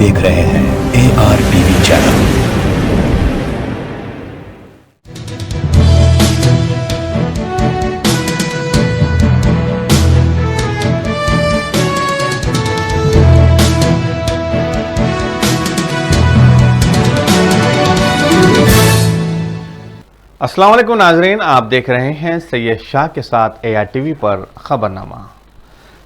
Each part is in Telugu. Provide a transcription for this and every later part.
देख रहे हैं AR टीवी चैनल। अस्सलाम वालेकुम नाजरीन, आप देख रहे हैं सैयद शाह के साथ AR टीवी पर खबरनामा।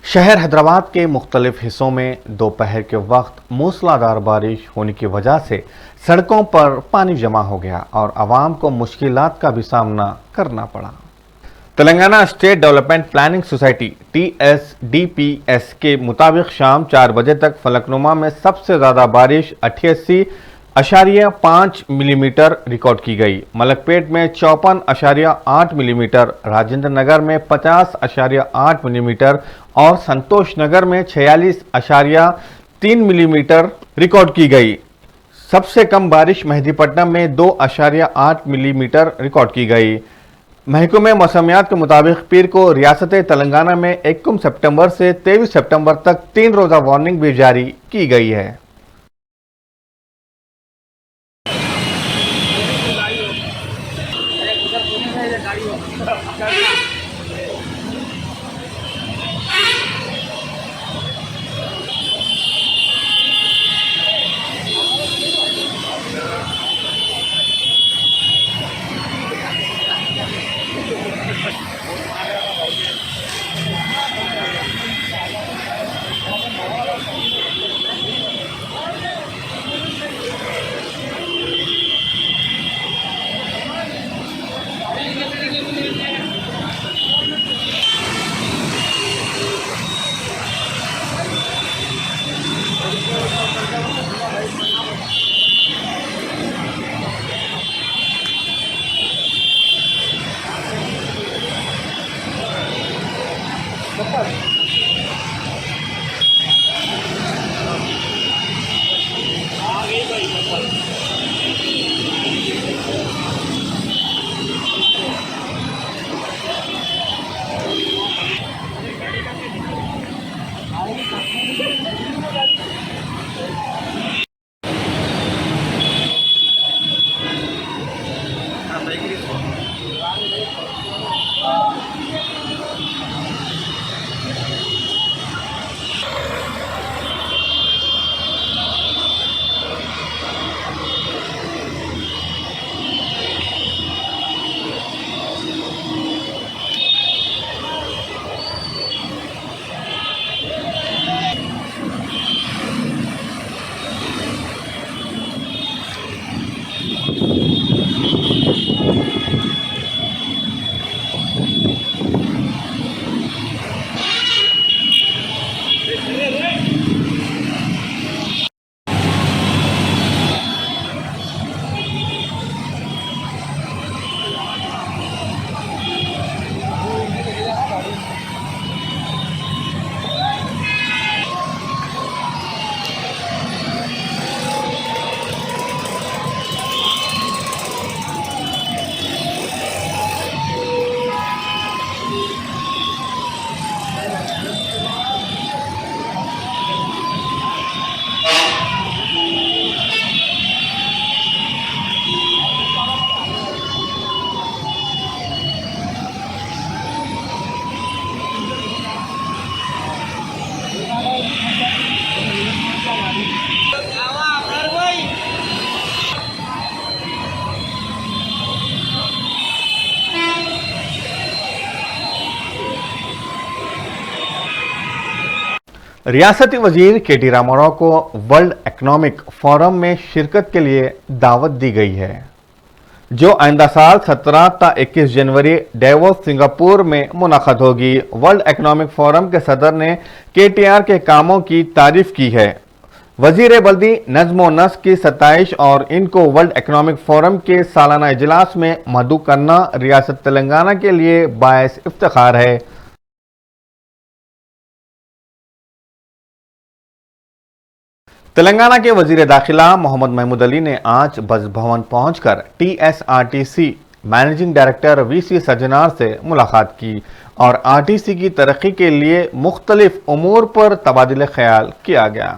शहर हैदराबाद के मुख्तलिफ हिस्सों में दोपहर के वक्त मूसलाधार बारिश होने की वजह से सड़कों पर पानी जमा हो गया और आवाम को मुश्किलात का भी सामना करना पड़ा। Telangana state development planning society TSDPS के मुताबिक शाम 4 बजे तक फलकनुमा में सबसे ज़्यादा बारिश 88.5 मिलीमीटर रिकॉर्ड की गई। मलकपेट में 54.8 मिलीमीटर, राजेंद्र नगर में 50.8 मिलीमीटर और संतोष नगर में 46.3 मिलीमीटर रिकॉर्ड की गई। सबसे कम बारिश मेहदीपट्टनम में 2.8 मिलीमीटर रिकॉर्ड की गई। महकमे मौसमियात के मुताबिक पीर को रियासत तेलंगाना में 21 सितंबर से 23 सितंबर तक 3 रोज़ा वार्निंग भी जारी की गई है। रियासती वजीर KT रामाराव को वर्ल्ड इकोनॉमिक फोरम में शिरकत के लिए दावत दी गई है, जो आइंदा साल 17 ता 21 जनवरी डेवोस सिंगापुर में मुनाक़द होगी। वर्ल्ड इकोनॉमिक फोरम के सदर ने KTR के कामों की तारीफ की है। वजीर बल्दी नज़्म व नस्क की 27 और इनको वर्ल्ड इकोनॉमिक फोरम के सालाना इजलास में मदऊ करना रियासत तेलंगाना के लिए बायस इफ्तिखार है। तेलंगाना के वजीर दाखिला मोहम्मद महमूद अली ने आज बस भवन पहुंचकर TSRTC managing director VC Sajjanar से मुलाकात की और RTC की तरक्की के लिए मुख्तलिफ उमूर पर तबादिले ख्याल किया गया।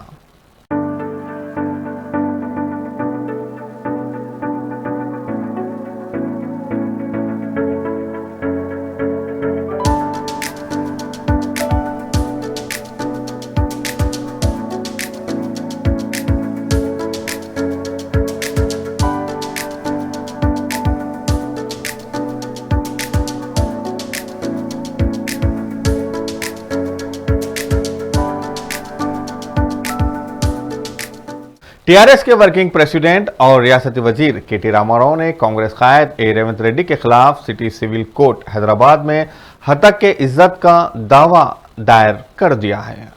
टीआरएस के वर्किंग प्रेसिडेंट और रियासती वजीर केटी रामाराव ने कांग्रेस कायद ए रेवंत रेड्डी के खिलाफ सिटी सिविल कोर्ट हैदराबाद में हत्या के इज्जत का दावा दायर कर दिया है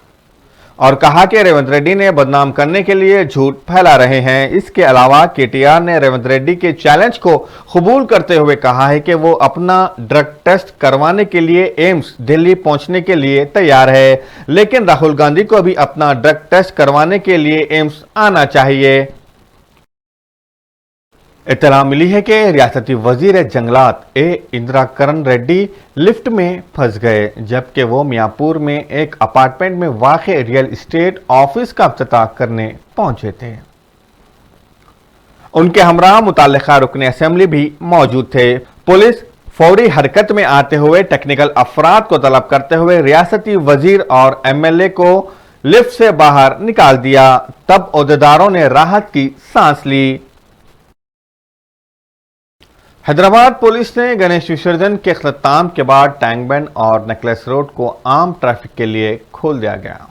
और कहा कि रेवंत रेड्डी ने बदनाम करने के लिए झूठ फैला रहे हैं। इसके अलावा केटीआर ने रेवंत रेड्डी के चैलेंज को कबूल करते हुए कहा है कि वो अपना ड्रग टेस्ट करवाने के लिए एम्स दिल्ली पहुंचने के लिए तैयार है, लेकिन राहुल गांधी को भी अपना ड्रग टेस्ट करवाने के लिए एम्स आना चाहिए। इत्तला मिली है कि रियासती वजीर जंगलात ए इंदिरा करण रेड्डी लिफ्ट में फंस गए, जबकि वो मियाँपुर में एक अपार्टमेंट में वाक़े रियल एस्टेट ऑफिस का इफ्तिताह करने पहुंचे थे। उनके हमरा मुताल्लिका रुकन असेंबली भी मौजूद थे। पुलिस फौरी हरकत में आते हुए टेक्निकल अफराद को तलब करते हुए रियासती वजीर और एमएलए को लिफ्ट से बाहर निकाल दिया। तब ओहदेदारों ने राहत की सांस ली। हैदराबाद पुलिस ने गणेश विसर्जन के अख्ताम के बाद टैंक बैंड और नेकलेस रोड को आम ट्रैफिक के लिए खोल दिया गया।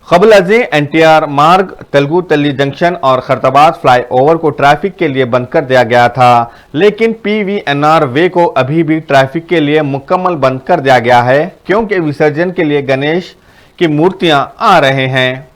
कबल अजी एनटीआर मार्ग, तेलुगु तल्ली जंक्शन और खैरताबाद फ्लाईओवर को ट्रैफिक के लिए बंद कर दिया गया था, लेकिन पीवीएनआर वे को अभी भी ट्रैफिक के लिए मुकम्मल बंद कर दिया गया है, क्योंकि विसर्जन के लिए गणेश की मूर्तियां आ रहे हैं।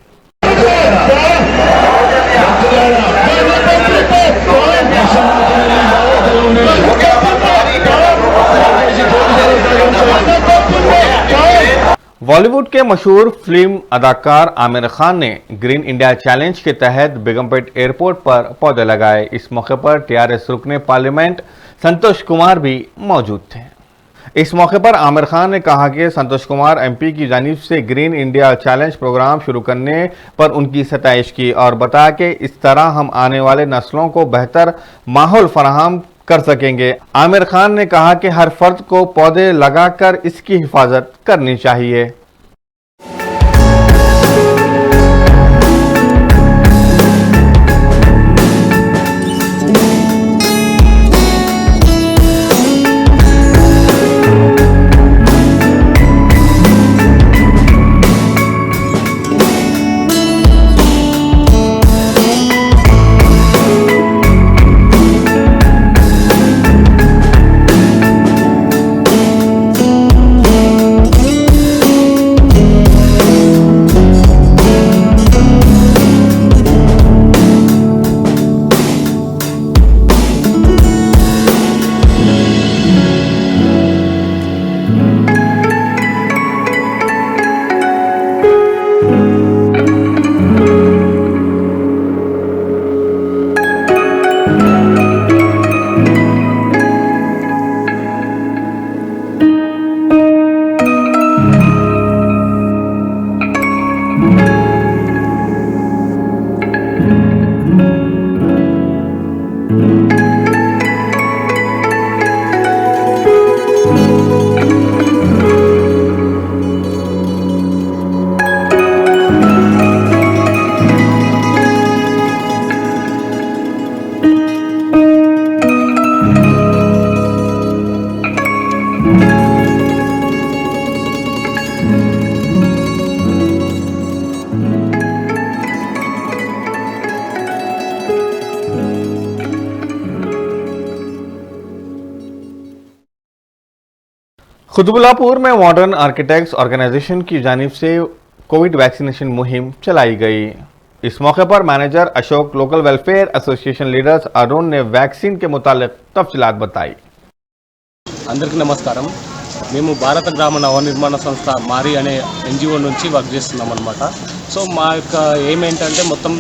बॉलीवुड के मशहूर फिल्म अदाकार आमिर खान ने ग्रीन इंडिया चैलेंज के तहत बेगमपेट एयरपोर्ट पर पौधे लगाए। इस मौके पर टीआरएस रुकने पार्लियामेंट संतोष कुमार भी मौजूद थे। इस मौके पर आमिर खान ने कहा कि संतोष कुमार एमपी की जानिब से ग्रीन इंडिया चैलेंज प्रोग्राम शुरू करने पर उनकी सताइश की और बताया कि इस तरह हम आने वाले नस्लों को बेहतर माहौल फराहम कर सकेंगे। आमिर खान ने कहा कि हर फर्द को पौधे लगाकर इसकी हिफाजत करनी चाहिए। कुतुबुल्लापुर में मॉडर्न आर्किटेक्ट्स ऑर्गेनाइजेशन की जानिब से कोविड वैक्सीनेशन मुहिम चलाई गई। इस मौके पर manager Ashok, local welfare association leaders Arun ने वैक्सीन के मुतालिक तफसीलात बताई। అందరికీ నమస్కారం। మేము భారత గ్రామ నవనిర్మాణ సంస్థ మారి అనే ఎన్జిఓ నుంచి వర్క్ చేస్తున్నాం అన్నమాట। సో మా యొక్క ఎయిమ్ ఏంటంటే మొత్తం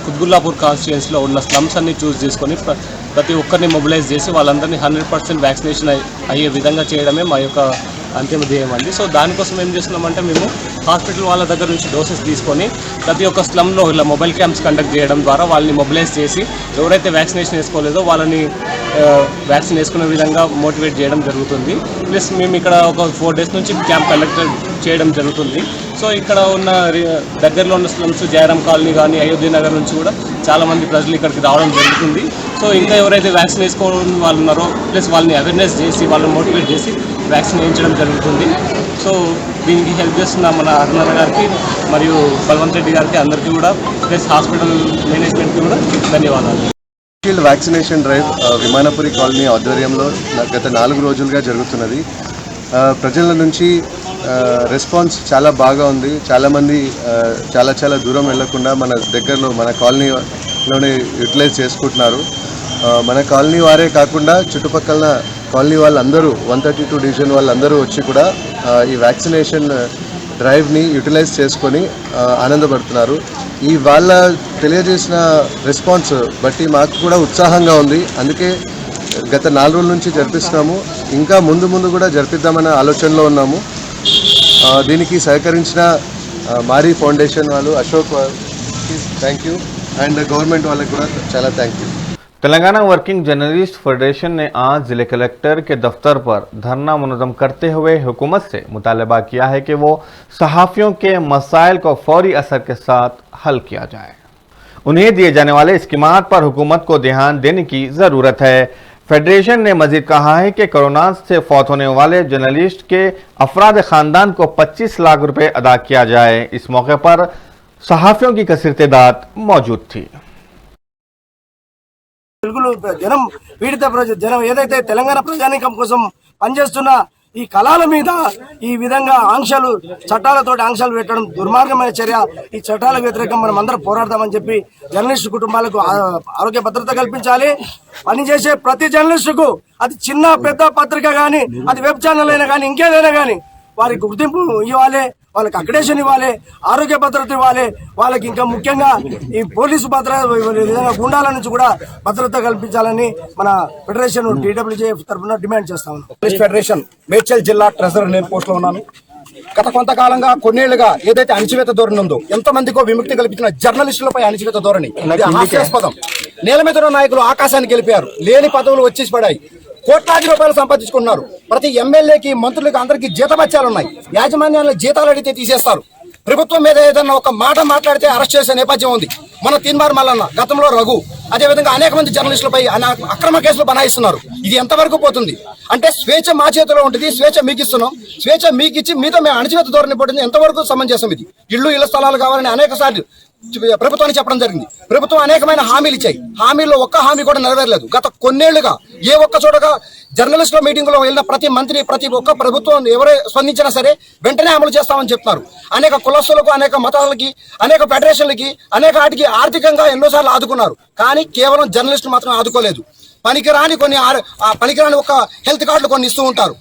కుత్బుల్లాపూర్ కాన్స్టిట్యుయెన్సీలో ఉన్న స్లమ్స్ అన్ని చూస్ చేసుకొని ప్రతి ఒక్కరిని మొబిలైజ్ చేసి వాళ్ళందరినీ 100% వ్యాక్సినేషన్ అయ్యే విధంగా చేయడమే మా యొక్క అంతిమ ధ్యేయం అండి। సో దానికోసం ఏం చేస్తున్నామంటే మేము హాస్పిటల్ వాళ్ళ దగ్గర నుంచి డోసెస్ తీసుకొని ప్రతి ఒక్క స్లమ్లో ఇలా మొబైల్ క్యాంప్స్ కండక్ట్ చేయడం ద్వారా వాళ్ళని మొబిలైజ్ చేసి ఎవరైతే వ్యాక్సినేషన్ వేసుకోలేదో వాళ్ళని వ్యాక్సిన్ వేసుకునే విధంగా మోటివేట్ చేయడం జరుగుతుంది। ప్లస్ మేము ఇక్కడ ఒక 4 days నుంచి క్యాంప్ కండక్ట్ చేయడం జరుగుతుంది। సో ఇక్కడ ఉన్న దగ్గరలో ఉన్న స్లమ్స్ జయరామ్ కాలనీ కానీ అయోధ్య నగర్ నుంచి కూడా చాలామంది ప్రజలు ఇక్కడికి రావడం జరుగుతుంది। సో ఇంకా ఎవరైతే వ్యాక్సిన్ వేసుకోవడం వాళ్ళు ఉన్నారో ప్లస్ వాళ్ళని అవేర్నెస్ చేసి వాళ్ళని మోటివేట్ చేసి వ్యాక్సిన్ వేయించడం జరుగుతుంది। సో దీనికి హెల్ప్ చేస్తున్న మన అరుణ గారికి మరియు బలవంత్ రెడ్డి గారికి అందరికీ కూడా ప్లస్ హాస్పిటల్ మేనేజ్మెంట్కి కూడా ధన్యవాదాలు. షీల్డ్ వ్యాక్సినేషన్ డ్రైవ్ విమానపురి కాలనీ ఆధ్వర్యంలో గత 4 రోజులుగా జరుగుతున్నది. ప్రజల నుంచి రెస్పాన్స్ చాలా బాగా ఉంది. చాలామంది చాలా దూరం వెళ్లకుండా మన దగ్గరలో మన కాలనీలోనే యూటిలైజ్ చేసుకుంటున్నారు. మన కాలనీ వారే కాకుండా చుట్టుపక్కల కాలనీ వాళ్ళందరూ 132 డివిజన్ వాళ్ళందరూ వచ్చి కూడా ఈ వ్యాక్సినేషన్ డ్రైవ్ని యూటిలైజ్ చేసుకొని ఆనందపడుతున్నారు. ఈ వాళ్ళ తెలియజేసిన రెస్పాన్స్ బట్టి మాకు కూడా ఉత్సాహంగా ఉంది. అందుకే గత 4 రోజుల నుంచి జరిపిస్తున్నాము. ఇంకా ముందు కూడా జరిపిద్దామన్న ఆలోచనలో ఉన్నాము. దీనికి సహకరించిన మారీ ఫౌండేషన్ వాళ్ళు, అశోక్ వాళ్ళకి థ్యాంక్ యూ, అండ్ గవర్నమెంట్ వాళ్ళకి కూడా చాలా thank you. Telangana working journalist federation ने आज जिले कलेक्टर के दफ्तर पर धरना मुनज़्ज़म करते हुए हुकूमत से मुतालबा किया है कि वो सहाफ़ियों के मसाइल को फौरी असर के साथ हल किया जाए। उन्हें दिए जाने वाले स्कीमात पर हुकूमत को ध्यान देने की ज़रूरत है। फेडरेशन ने मजीद कहा है कि कोरोना से फौत होने वाले जर्नलिस्ट के अफराद ख़ानदान को 25 लाख रुपए अदा किया जाए। इस मौके पर सहाफ़ियों की कसीर तादाद मौजूद थी। జనం పీడిత జనం ఏదైతే తెలంగాణ ప్రజానీకం కోసం పనిచేస్తున్న ఈ కళల మీద ఈ విధంగా ఆంక్షలు చట్టాలతోటి ఆంక్షలు పెట్టడం దుర్మార్గమైన చర్య. ఈ చట్టాలకు వ్యతిరేకంగా మనం అందరం పోరాడదామని చెప్పి జర్నలిస్టు కుటుంబాలకు ఆరోగ్య భద్రత కల్పించాలి. పనిచేసే ప్రతి జర్నలిస్టుకు అది చిన్న పెద్ద పత్రిక కానీ, అది వెబ్ ఛానల్ అయినా కానీ, ఇంకేదైనా కానీ వారికి గుర్తింపు ఇవ్వాలి, వాళ్ళకి అక్రిడేషన్ ఇవ్వాలి, ఆరోగ్య భద్రత ఇవ్వాలి. వాళ్ళకి ఇంకా ముఖ్యంగా ఈ పోలీసు భద్రత విధంగా గుండాల నుంచి కూడా భద్రత కల్పించాలని మన ఫెడరేషన్ టీడబ్ల్యూజేఎఫ్ తరఫున డిమాండ్ చేస్తా ఉన్నాం. ఫెడరేషన్ మేడ్చల్ జిల్లా ట్రెజరర్ నేను పోస్ట్ లో ఉన్నాను. గత కొంతకాలంగా కొన్నేళ్లుగా ఏదైతే అణచివేత ధోరణి ఉందో, ఎంతో మందికో విముక్తి కల్పించిన జర్నలిస్టులపై అణచివేత ధోరణి హాస్యాస్పదం. నేల మీద ఉన్న నాయకులు ఆకాశానికి గెలిపారు, లేని పదవులు వచ్చేసి పడాయి, కోట్లాది రూపాయలు సంపాదించుకున్నారు. ప్రతి ఎమ్మెల్యేకి, మంత్రులకి అందరికీ జీతబత్యాలు ఉన్నాయి. యాజమాన్యాలను జీతాలు అడిగితే తీసేస్తారు. ప్రభుత్వం మీద ఏదన్నా ఒక మాట మాట్లాడితే అరెస్ట్ చేసే నేపథ్యం ఉంది. మన తీన్మార్ మల్లన్న, గతంలో రఘు, అదేవిధంగా అనేక మంది జర్నలిస్టులపై అక్రమ కేసులు బనాయిస్తున్నారు. ఇది ఎంతవరకు పోతుంది అంటే స్వేచ్ఛ మా చేతిలో ఉంటుంది, స్వేచ్ఛ మీకు ఇస్తున్నాం, స్వేచ్ఛ మీకు ఇచ్చి మీతో మేము అణచివేత ధోరణి పడుతుంది. ఎంతవరకు సమంజసం ఇది? ఇళ్ల స్థలాలు కావాలని అనేక సార్లు ప్రభుత్వానికి చెప్పడం జరిగింది. ప్రభుత్వం అనేకమైన హామీలు ఇచ్చాయి. హామీల్లో ఒక్క హామీ కూడా నెరవేరలేదు. గత కొన్నేళ్లుగా ఏ ఒక్క చోటగా జర్నలిస్టుల మీటింగ్లో వెళ్ళిన ప్రతి మంత్రి, ప్రతి ఒక్క ప్రభుత్వం ఎవరే స్పందించినా సరే వెంటనే అమలు చేస్తామని చెప్తున్నారు. అనేక కులస్తులకు, అనేక మతాలకి, అనేక ఫెడరేషన్లకి, అనేక వాటికి ఆర్థికంగా ఎన్నోసార్లు ఆదుకున్నారు. కానీ కేవలం జర్నలిస్టులు మాత్రం ఆదుకోలేదు. పనికిరాని ఒక హెల్త్ కార్డులు కొన్ని ఇస్తూ ఉంటారు.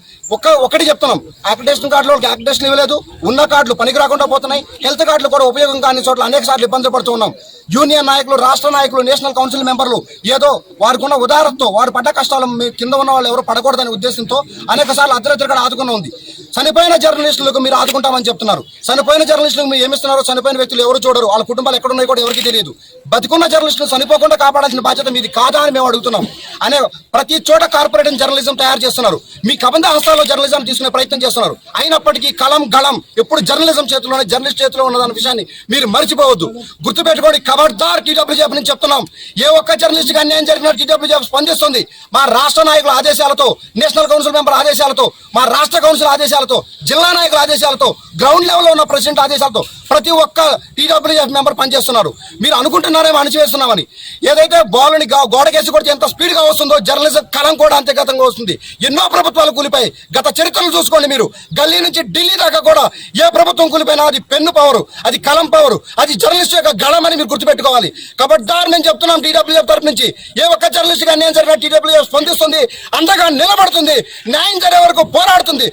ఒకటి చెప్తున్నాం, అక్రిడేషన్ కార్డులో అక్రిడేషన్ ఇవ్వలేదు, ఉన్న కార్డులు పనికి రాకుండా పోతున్నాయి. హెల్త్ కార్డులు కూడా ఉపయోగం కాని చోట్ల అనేక సార్లు ఇబ్బందులు పడుతూ ఉన్నాం. యూనియన్ నాయకులు, రాష్ట్ర నాయకులు, నేషనల్ కౌన్సిల్ మెంబర్లు ఏదో వారికి ఉన్న ఉదారతతో వారు పడ్డ కష్టాలు కింద ఉన్న వాళ్ళు ఎవరు పడకూడదనే ఉద్దేశంతో అనేక సార్లు అర్ధరాత్రి ఆదుకున్న ఉంది. చనిపోయిన జర్నలిస్టులకు మీరు ఆదుకుంటామని చెప్తున్నారు. చనిపోయిన జర్నలిస్టులకు మీరు ఏమిస్తున్నారు? చనిపోయిన వ్యక్తులు ఎవరు చూడరు, వాళ్ళ కుటుంబాలు ఎక్కడున్నాయి కూడా ఎవరికి తెలియదు. బతికున్న జర్నలిస్టులు చనిపోకుండా కాపాడాల్సిన బాధ్యత మీది కాదా అని మేము అడుగుతున్నాం. అనే ప్రతి చోట కార్పొరేట్ జర్నలిజం తయారు చేస్తున్నారు. మీ కబంధ హస్తాల్లో జర్నలిజం తీసుకునే ప్రయత్నం చేస్తున్నారు. అయినప్పటికీ కలం గళం ఎప్పుడు జర్నలిజం చేతిలోనే, జర్నలిస్ట్ చేతిలో ఉన్నదన్న విషయాన్ని మీరు మర్చిపోవద్దు. గుర్తుపెట్టుకోండి. ఖబర్దార్ టీడబ్ల్యూజేఎఫ్ నుంచి చెప్తున్నాం. ఏ ఒక్క జర్నలిస్ట్ కి అన్యాయం జరిగినా టీడబ్ల్యూజేఎఫ్ స్పందిస్తుంది. మా రాష్ట్ర నాయకుల ఆదేశాలతో, నేషనల్ కౌన్సిల్ మెంబర్ ఆదేశాలతో, మా రాష్ట్ర కౌన్సిల్ ఆదేశాలతో, జిల్లా నాయకుల ఆదేశాలతో, గ్రౌండ్ లెవెల్లో ఉన్న ప్రెసిడెంట్ ఆదేశాలతో ప్రతి ఒక్క టీడబ్ల్యూజేఎఫ్ మెంబర్ పనిచేస్తున్నారు. మీరు అనుకుంటున్నారేమో అణచివేస్తున్నామని. ఏదైతే బాలుని గోడకేసి కొడితే ఎంత స్పీడ్ గా వస్తుందో జర్నలిజం కలం కూడా అంతేగతంగా వస్తుంది. ఎన్నో ప్రభుత్వాలు కూలిపోయి గత చరిత్రలు చూసుకోండి మీరు. గల్లీ నుంచి ఢిల్లీ దాకా కూడా ఏ ప్రభుత్వం కూలిపోయినా అది పెన్ను పవరు, అది కలం పవరు, అది జర్నలిస్ట్ యొక్క గళం అని మీరు గుర్తుపెట్టుకోవాలి. ఖబర్దార్ మేము చెప్తున్నాం టీడబ్ల్యూఎఫ్ తరఫు నుంచి. ఏ ఒక్క జర్నలిస్ట్ గా అన్యాయం జరిగిన టీడబ్ల్యూఎఫ్ స్పందిస్తుంది, అండగా నిలబడుతుంది, న్యాయం జరిగే వరకు పోరాడుతుంది.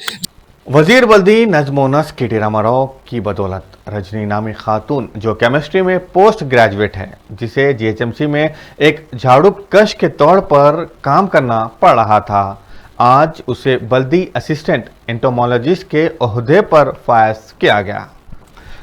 वजीर बल्दी नज़्म नस्क KT रामाराव की बदौलत रजनी नामी खातून जो केमिस्ट्री में पोस्ट ग्रेजुएट है, जिसे GHMC में एक झाड़ू कश के तौर पर काम करना पड़ रहा था, आज उसे बल्दी असिस्टेंट एंटोमोलॉजिस्ट के ओहदे पर फायज किया गया।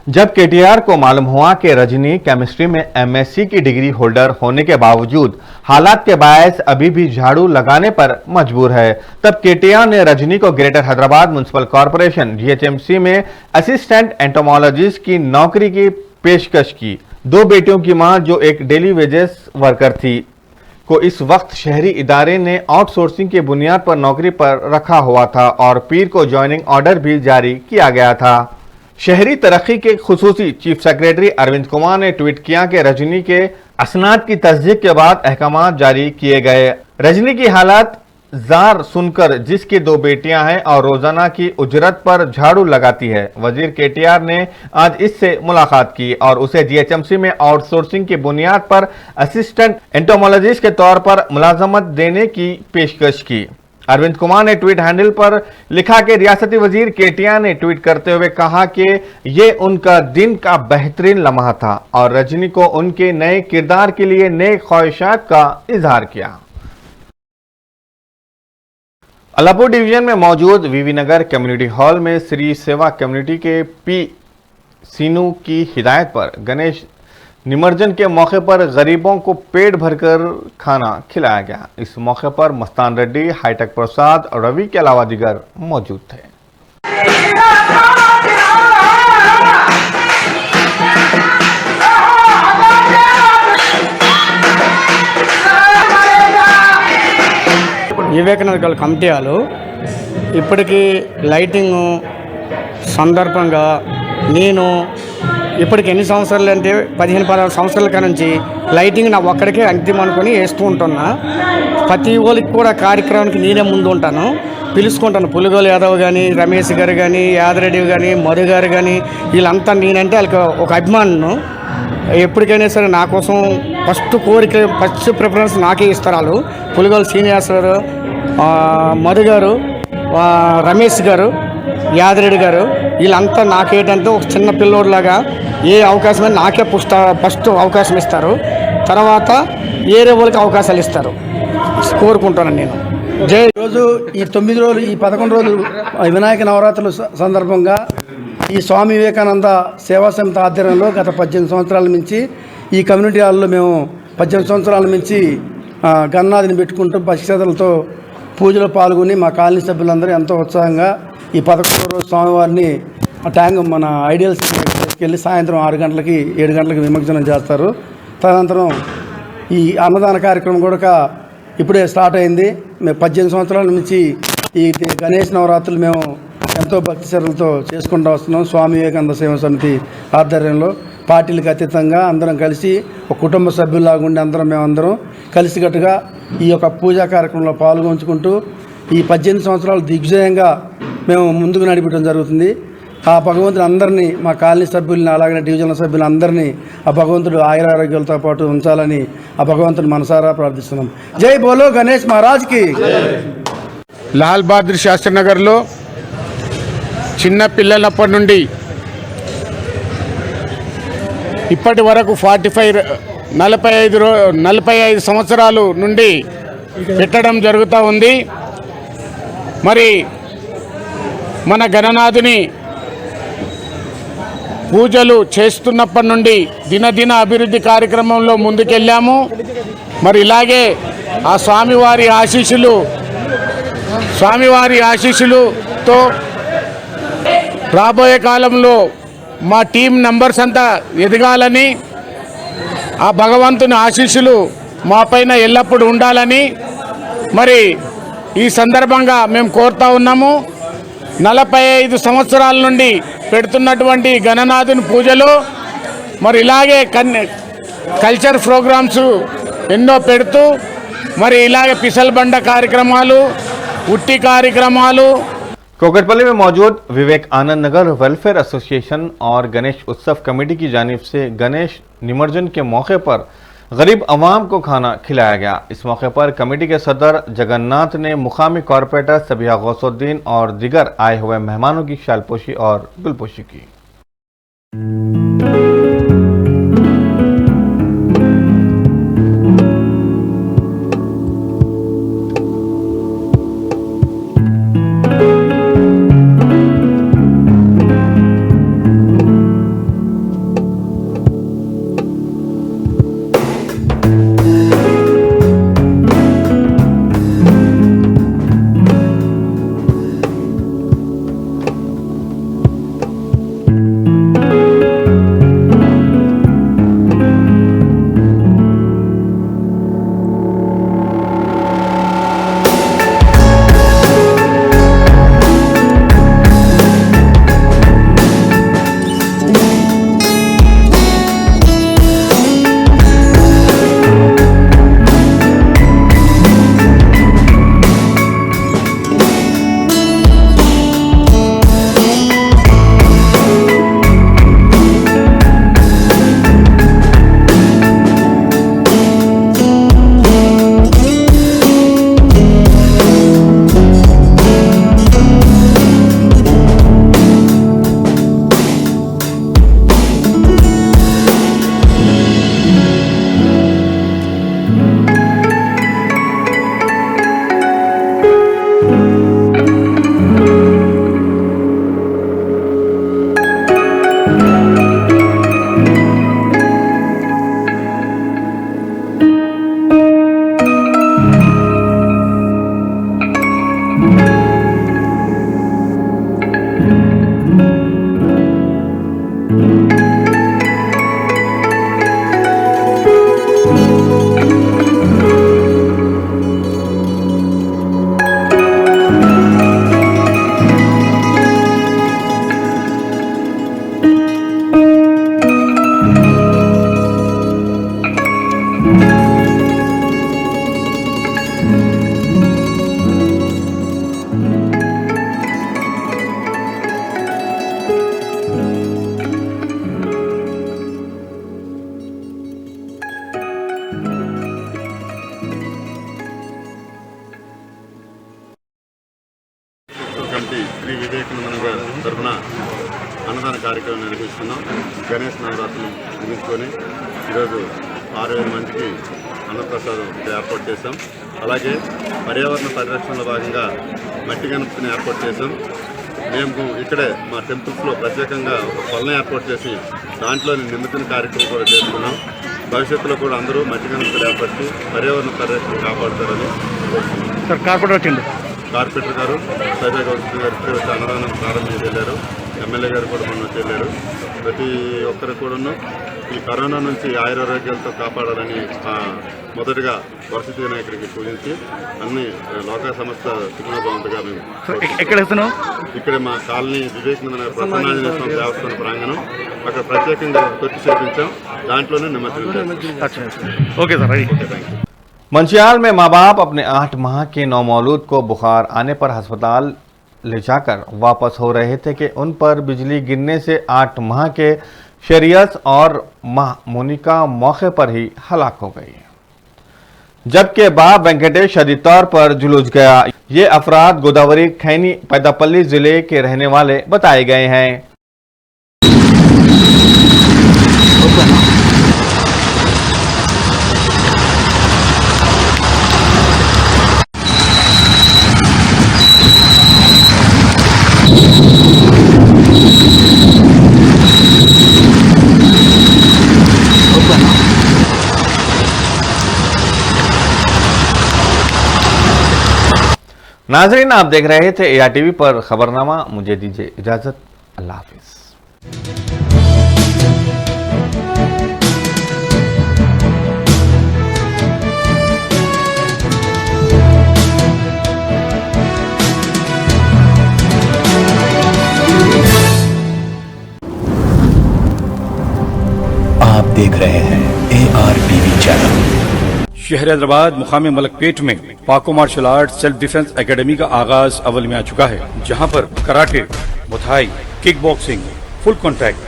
जब KTR को मालूम हुआ कि रजनी केमिस्ट्री में MSc की डिग्री होल्डर होने के बावजूद हालात के बायस अभी भी झाड़ू लगाने पर मजबूर है, तब KTR ने रजनी को greater Hyderabad municipal corporation GHMC में असिस्टेंट एंटोमोलॉजिस्ट की नौकरी की पेशकश की। 2 बेटियों की मां जो एक डेली वेजेस वर्कर थी, को इस वक्त शहरी इदारे ने आउटसोर्सिंग की बुनियाद पर नौकरी पर रखा हुआ था और पीर को ज्वाइनिंग ऑर्डर भी जारी किया गया था। शहरी तरक्की के खुसूसी चीफ सेक्रेटरी अरविंद कुमार ने ट्वीट किया कि रजनी के असनाद की तस्दीक के बाद अहकाम जारी किए गए। रजनी की हालत जार सुनकर, जिसकी 2 बेटियां हैं और रोजाना की उजरत पर झाड़ू लगाती है, वजीर केटीआर ने आज इससे मुलाकात की और उसे जीएचएमसी में आउटसोर्सिंग की बुनियाद पर असिस्टेंट एंटोमोलॉजिस्ट के तौर पर मुलाजमत देने की पेशकश की। अरविंद कुमार ने ट्वीट हैंडल पर लिखा कि रियासती वजीर केटीआर ने ट्वीट करते हुए कहा कि ये उनका दिन का बेहतरीन लम्हा था और रजनी को उनके नए किरदार के लिए नए ख्वाहिशात का इजहार किया। अलापुर डिवीजन में मौजूद वीवी नगर कम्युनिटी हॉल में श्री सेवा कम्युनिटी के पी सीनू की हिदायत पर गणेश निमज्जन के मौके पर गरीबों को पेट भरकर खाना खिलाया गया। इस मौके पर मस्तान रेड्डी, हाईटेक प्रसाद और रवि के अलावा दीगर मौजूद थे। వివేకానంద కమిటీ హాలు ఇప్పటికీ లైటింగ్ సందర్భంగా నేను ఇప్పటికి ఎన్ని సంవత్సరాలు అంటే 15-16 సంవత్సరాల నుంచి లైటింగ్ నా ఒక్కడికే అంకితం అనుకొని వేస్తూ ఉంటున్నా. ప్రతి ఒక్కరికి కూడా కార్యక్రమానికి నేనే ముందు ఉంటాను, పిలుచుకుంటాను. పులిగోలు యాదవ్ కానీ, రమేష్ గారు కానీ, యాదరెడ్డి కానీ, మధు గారు కానీ, వీళ్ళంతా నేనంటే వాళ్ళకి ఒక అభిమానును. ఎప్పటికైనా సరే నా కోసం ఫస్ట్ కోరిక, ఫస్ట్ ప్రిఫరెన్స్ నాకే ఇస్తారు వాళ్ళు. పులిగోలు శ్రీనివాస్ గారు, మధు గారు, రమేష్ గారు, యాదరెడ్డి గారు, వీళ్ళంతా నాకేంటంటే ఒక చిన్న పిల్లోడిలాగా ఏ అవకాశమైనా నాకే ఫస్ట్ అవకాశం ఇస్తారు. తర్వాత వేరే వాళ్ళకి అవకాశాలు ఇస్తారు కోరుకుంటాను నేను. జై. ఈరోజు ఈ 9 రోజులు, ఈ 11 రోజులు వినాయక నవరాత్రుల సందర్భంగా ఈ స్వామి వివేకానంద సేవా సమితి ఆధ్వర్యంలో గత 18 సంవత్సరాల నుంచి ఈ కమ్యూనిటీ హాల్లో మేము 18 సంవత్సరాల నుంచి గన్నాదిని పెట్టుకుంటూ భక్ష్యతలతో పూజలో పాల్గొని మా కాలనీ సభ్యులందరూ ఎంతో ఉత్సాహంగా ఈ 11వ రోజు స్వామివారిని ట్యాంక్ మన ఐడియల్స్ తీసుకెళ్ళి సాయంత్రం 6 గంటలకి 7 గంటలకి నిమజ్జనం చేస్తారు. తదనంతరం ఈ అన్నదాన కార్యక్రమం కూడా ఇప్పుడే స్టార్ట్ అయింది. మేము 18 సంవత్సరాల నుంచి ఈ గణేష్ నవరాత్రులు మేము ఎంతో భక్తి శ్రద్ధలతో చేసుకుంటూ వస్తున్నాం. స్వామి వివేకానంద సేవా సమితి ఆధ్వర్యంలో పార్టీలకు అతీతంగా అందరం కలిసి ఒక కుటుంబ సభ్యుల్లాగా ఉండి మేమందరం కలిసికట్టుగా ఈ యొక్క పూజా కార్యక్రమంలో పాల్గొంచుకుంటూ ఈ 18 సంవత్సరాలు దిగ్విజయంగా మేము ముందుకు నడిపించడం జరుగుతుంది. ఆ భగవంతుడు అందరినీ, మా కాలనీ సభ్యుల్ని, అలాగే డివిజనల్ సభ్యులు అందరినీ ఆ భగవంతుడు ఆయురారోగ్యాలతో పాటు ఉంచాలని ఆ భగవంతుని మనసారా ప్రార్థిస్తున్నాం. జై బోలో గణేష్ మహారాజ్కి. లాల్ బహదూర్ శాస్త్రి నగర్లో చిన్న పిల్లలప్పటి నుండి ఇప్పటి వరకు 45 సంవత్సరాలు నుండి పెట్టడం జరుగుతూ ఉంది. మరి మన గణనాథుని పూజలు చేస్తున్నప్పటి నుండి దినదిన అభివృద్ధి కార్యక్రమంలో ముందుకెళ్ళాము. మరి ఇలాగే ఆ స్వామివారి ఆశీస్సులతో రాబోయే కాలంలో మా టీం నంబర్స్ అంతా ఎదగాలని, ఆ భగవంతుని ఆశీస్సులు మా పైన ఎల్లప్పుడూ ఉండాలని మరి ఈ సందర్భంగా మేము కోరుతా ఉన్నాము. 45 సంవత్సరాల నుండి పెడుతున్నటువంటి గణనాథుని పూజలు మరి ఇలాగే కల్చర్ ప్రోగ్రామ్స్ ఎన్నో పెడుతూ మరి ఇలాగే పిసల్బండ కార్యక్రమాలు, ఉట్టి కార్యక్రమాలు. कोकटपल्ली में मौजूद विवेक आनंद नगर वेलफेयर एसोसिएशन और गणेश उत्सव कमेटी की जानिब से गणेश निमज्जन के मौके पर गरीब अवाम को खाना खिलाया गया। इस मौके पर कमेटी के सदर जगन्नाथ ने मुकामी कॉरपोरेटर सबिहा गौसुद्दीन और दिगर आए हुए मेहमानों की शालपोशी और गुलपोशी की। గణేష్ నవరాత్రులు ముగించుకొని ఈరోజు 6,000 మందికి అన్నప్రసాదం ఏర్పాటు చేశాం. అలాగే పర్యావరణ పరిరక్షణలో భాగంగా మట్టి గణపతిని ఏర్పాటు చేశాం. మేము ఇక్కడే మా టెంపుల్స్లో ప్రత్యేకంగా ఒక కొలను ఏర్పాటు చేసి దాంట్లోని నిమజ్జన కార్యక్రమం కూడా చేసుకున్నాం. భవిష్యత్తులో కూడా అందరూ మట్టి గణపతులు ఏర్పరిచి పర్యావరణ పరిరక్షణ కాపాడుతారని కార్పొరేటర్ గారు సైదా గౌరవ గారు ఇప్పుడే వచ్చి అన్నదానం ప్రారంభించి వెళ్ళారు. ఎమ్మెల్యే గారు కూడా మొన్న వచ్చి వెళ్ళారు. ప్రతి ఒక్కరు కూడాను ఈ కరోనా నుంచి ఆయురారోగ్యాలతో కాపాడాలని మొదటగా వరసిద్ధి వినాయకుడికి పూజించి అన్ని లోకా సంస్థ సుగుణభవంతుగా మేము ఇక్కడ మా కాలనీ వివేకానంద ప్రసన్నాంజనేయ స్వామి దేవస్థాన ప్రాంగణం అక్కడ ప్రత్యేకంగా తొట్టి చేపించాం. దాంట్లోనే నిమజ్జనం చేస్తాం. मंचियाल में माँ बाप अपने 8 माह के नवमौलूद को बुखार आने पर अस्पताल ले जाकर वापस हो रहे थे कि उन पर बिजली गिरने से 8 माह के शरीयस और माँ मोनिका मौके पर ही हलाक हो गई, जबकि बाप वेंकटेश शदीद तौर पर जुलूस गया। ये अफराद गोदावरी खैनी पैदापल्ली जिले के रहने वाले बताए गए हैं। नाजरीन, आप देख रहे थे ARTV पर खबरनामा। मुझे दीजिए इजाजत। अल्लाह हाफिज। आप देख रहे हैं ARTV चैनल। शहर हैदराबाद मुकाम मलकपेट में Pako martial art self defence academy का आगाज अव्वल में आ चुका है, जहां पर karate, muay thai, kick boxing, full contact,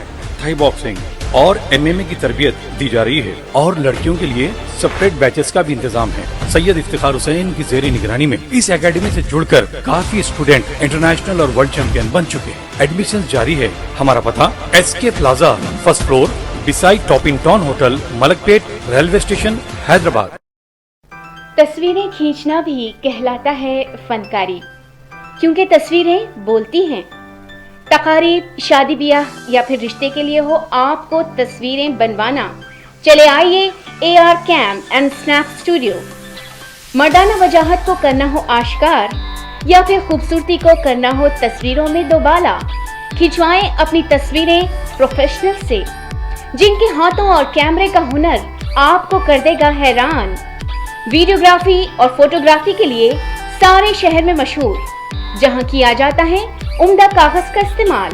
Thai boxing और MMA की तरबियत दी जा रही है और लड़कियों के लिए सेपरेट बैचेस का भी इंतजाम है। सैयद इफ्तिखार हुसैन की जेरी निगरानी में इस एकेडमी से जुड़कर काफी स्टूडेंट इंटरनेशनल और वर्ल्ड चैंपियन बन चुके हैं। एडमिशन जारी है। हमारा पता SK plaza, first floor, beside topping town hotel, Malakpet, railway station, Hyderabad. तस्वीरें खींचना भी कहलाता है फनकारी, क्योंकि तस्वीरें बोलती हैं। तकारीब, शादी ब्याह या फिर रिश्ते के लिए हो आपको तस्वीरें बनवाना, चले आइए AR cam and snap studio. मर्दाना वजाहत को करना हो आश्कार या फिर खूबसूरती को करना हो तस्वीरों में दोबाला, खिंचवाएं अपनी तस्वीरें प्रोफेशनल से, जिनके हाथों और कैमरे का हुनर आपको कर देगा हैरान। वीडियोग्राफी और फोटोग्राफी के लिए सारे शहर में मशहूर, जहां किया जाता है उम्दा कागज का इस्तेमाल।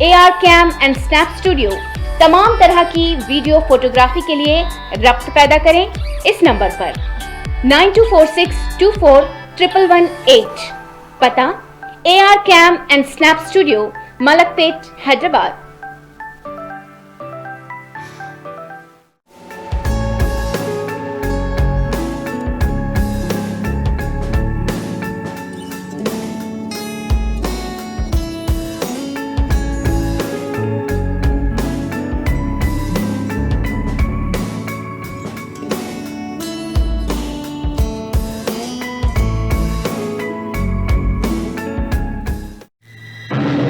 AR cam and snap studio तमाम तरह की वीडियो फोटोग्राफी के लिए रब्त पैदा करें इस नंबर पर 9246241118। पता AR cam and snap studio, Malakpet, Hyderabad.